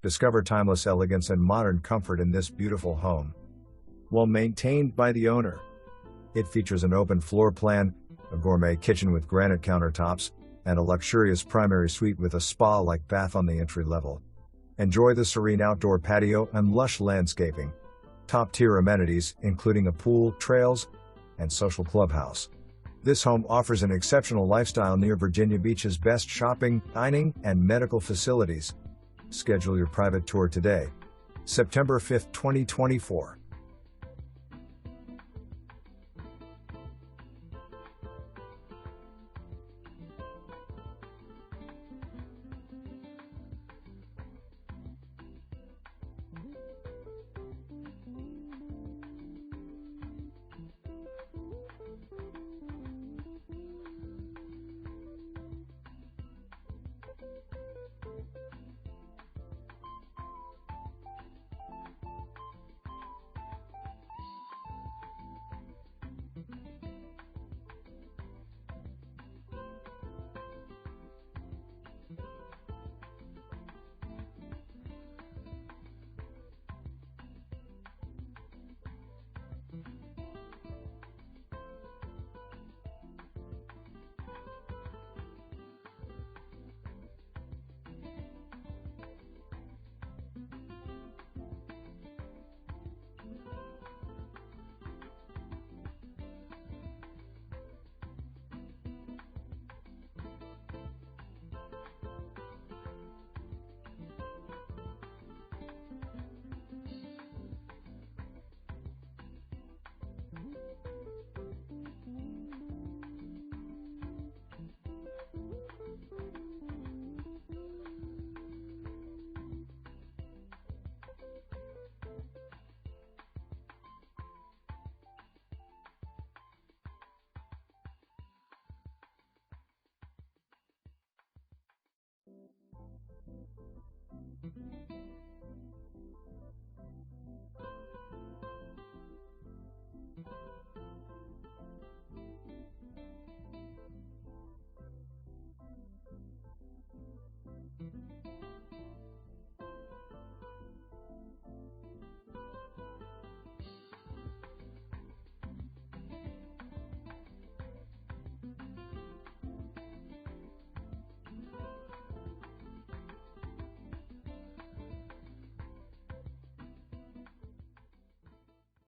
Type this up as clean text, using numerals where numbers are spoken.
Discover timeless elegance and modern comfort in this beautiful home. Well maintained by the owner. It features an open floor plan, a gourmet kitchen with granite countertops, and a luxurious primary suite with a spa-like bath on the entry level. Enjoy the serene outdoor patio and lush landscaping. Top-tier amenities, including a pool, trails, and social clubhouse. This home offers an exceptional lifestyle near Virginia Beach's best shopping, dining, and medical facilities. Schedule your private tour today. September 5, 2024.